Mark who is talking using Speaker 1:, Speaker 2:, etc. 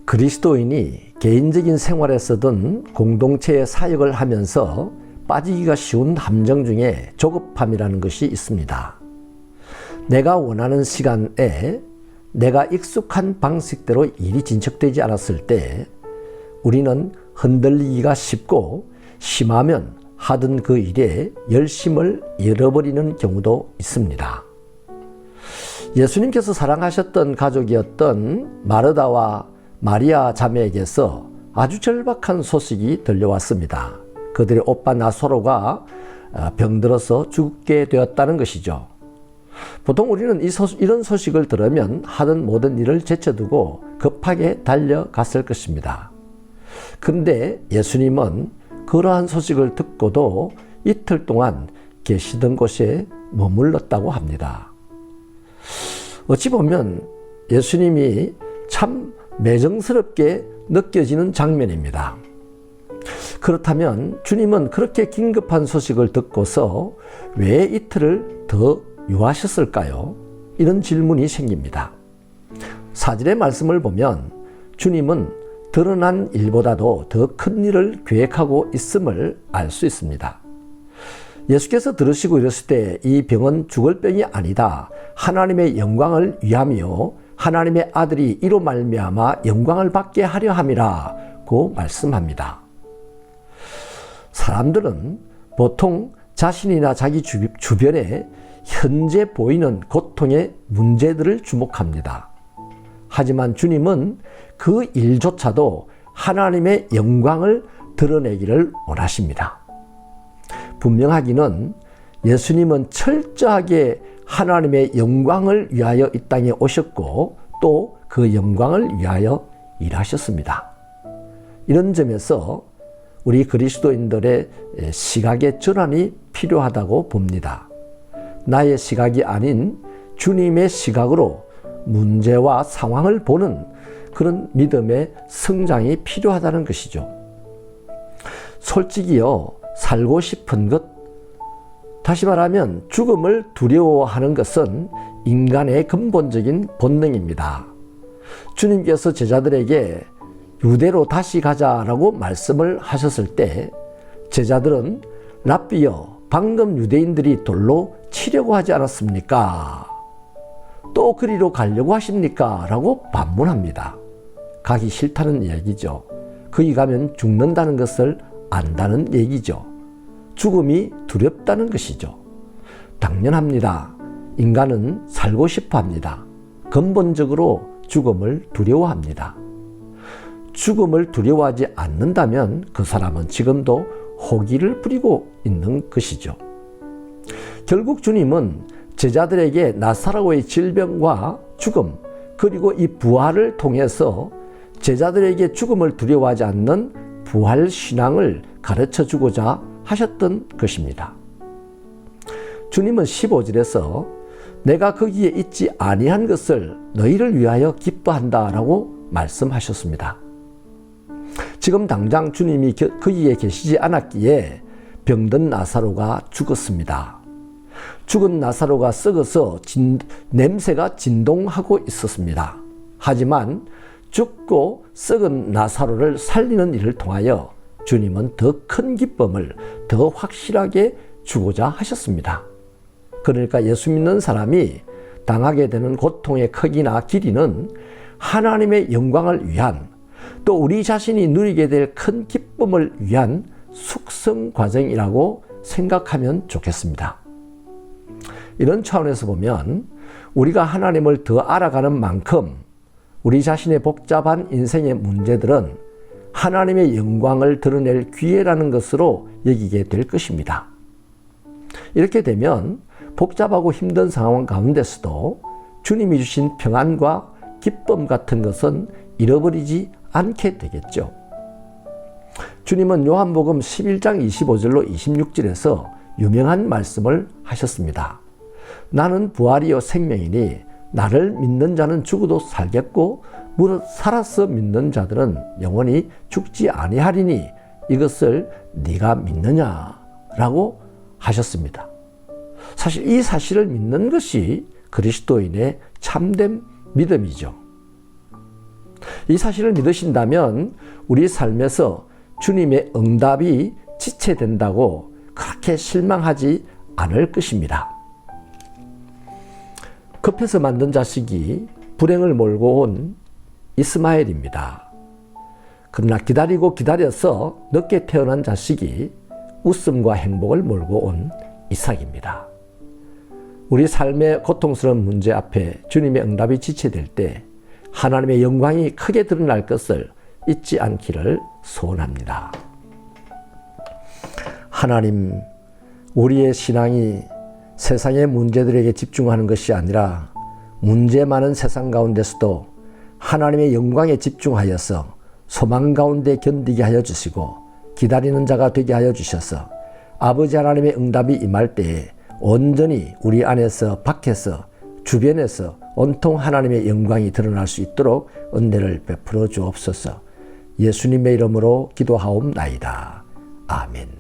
Speaker 1: 그리스도인이 개인적인 생활에서든 공동체의 사역을 하면서 빠지기가 쉬운 함정 중에 조급함이라는 것이 있습니다. 내가 원하는 시간에 내가 익숙한 방식대로 일이 진척되지 않았을 때 우리는 흔들리기가 쉽고 심하면 하던 그 일에 열심을 잃어버리는 경우도 있습니다. 예수님께서 사랑하셨던 가족이었던 마르다와 마리아 자매에게서 아주 절박한 소식이 들려왔습니다. 그들의 오빠 나사로가 병들어서 죽게 되었다는 것이죠. 보통 우리는 이런 소식을 들으면 하던 모든 일을 제쳐두고 급하게 달려갔을 것입니다. 그런데 예수님은 그러한 소식을 듣고도 이틀 동안 계시던 곳에 머물렀다고 합니다. 어찌 보면 예수님이 참 매정스럽게 느껴지는 장면입니다. 그렇다면 주님은 그렇게 긴급한 소식을 듣고서 왜 이틀을 더 유하셨을까요? 이런 질문이 생깁니다. 사절의 말씀을 보면 주님은 드러난 일보다도 더 큰 일을 계획하고 있음을 알 수 있습니다. 예수께서 들으시고 이랬을 때 이 병은 죽을 병이 아니다. 하나님의 영광을 위하며 하나님의 아들이 이로 말미암아 영광을 받게 하려 함이라고 말씀합니다. 사람들은 보통 자신이나 자기 주변에 현재 보이는 고통의 문제들을 주목합니다. 하지만 주님은 그 일조차도 하나님의 영광을 드러내기를 원하십니다. 분명하기는 예수님은 철저하게 하나님의 영광을 위하여 이 땅에 오셨고 또 그 영광을 위하여 일하셨습니다. 이런 점에서 우리 그리스도인들의 시각의 전환이 필요하다고 봅니다. 나의 시각이 아닌 주님의 시각으로 문제와 상황을 보는 그런 믿음의 성장이 필요하다는 것이죠. 솔직히요, 살고 싶은 것, 다시 말하면 죽음을 두려워하는 것은 인간의 근본적인 본능입니다. 주님께서 제자들에게 유대로 다시 가자라고 말씀을 하셨을 때 제자들은 랍비여, 방금 유대인들이 돌로 치려고 하지 않았습니까? 또 그리로 가려고 하십니까? 라고 반문합니다. 가기 싫다는 얘기죠. 거기 가면 죽는다는 것을 안다는 얘기죠. 죽음이 두렵다는 것이죠. 당연합니다. 인간은 살고 싶어 합니다. 근본적으로 죽음을 두려워합니다. 죽음을 두려워하지 않는다면 그 사람은 지금도 호기를 부리고 있는 것이죠. 결국 주님은 제자들에게 나사로의 질병과 죽음 그리고 이 부활을 통해서 제자들에게 죽음을 두려워하지 않는 부활 신앙을 가르쳐 주고자 하셨던 것입니다. 주님은 15절에서 내가 거기에 있지 아니한 것을 너희를 위하여 기뻐한다라고 말씀하셨습니다. 지금 당장 주님이 거기에 계시지 않았기에 병든 나사로가 죽었습니다. 죽은 나사로가 썩어서 냄새가 진동하고 있었습니다. 하지만 죽고 썩은 나사로를 살리는 일을 통하여 주님은 더 큰 기쁨을 더 확실하게 주고자 하셨습니다. 그러니까 예수 믿는 사람이 당하게 되는 고통의 크기나 길이는 하나님의 영광을 위한 또 우리 자신이 누리게 될 큰 기쁨을 위한 숙성 과정이라고 생각하면 좋겠습니다. 이런 차원에서 보면 우리가 하나님을 더 알아가는 만큼 우리 자신의 복잡한 인생의 문제들은 하나님의 영광을 드러낼 기회라는 것으로 여기게 될 것입니다. 이렇게 되면 복잡하고 힘든 상황 가운데서도 주님이 주신 평안과 기쁨 같은 것은 잃어버리지 않게 되겠죠. 주님은 요한복음 11장 25절로 26절에서 유명한 말씀을 하셨습니다. 나는 부활이요 생명이니 나를 믿는 자는 죽어도 살겠고 무릇 살아서 믿는 자들은 영원히 죽지 아니하리니 이것을 네가 믿느냐라고 하셨습니다. 사실 이 사실을 믿는 것이 그리스도인의 참된 믿음이죠. 이 사실을 믿으신다면 우리 삶에서 주님의 응답이 지체된다고 그렇게 실망하지 않을 것입니다. 급해서 만든 자식이 불행을 몰고 온 이스마엘입니다. 그러나 기다리고 기다려서 늦게 태어난 자식이 웃음과 행복을 몰고 온 이삭입니다. 우리 삶의 고통스러운 문제 앞에 주님의 응답이 지체될 때 하나님의 영광이 크게 드러날 것을 잊지 않기를 소원합니다. 하나님, 우리의 신앙이 세상의 문제들에게 집중하는 것이 아니라 문제 많은 세상 가운데서도 하나님의 영광에 집중하여서 소망 가운데 견디게 하여 주시고 기다리는 자가 되게 하여 주셔서 아버지 하나님의 응답이 임할 때에 온전히 우리 안에서 밖에서 주변에서 온통 하나님의 영광이 드러날 수 있도록 은혜를 베풀어 주옵소서. 예수님의 이름으로 기도하옵나이다. 아멘.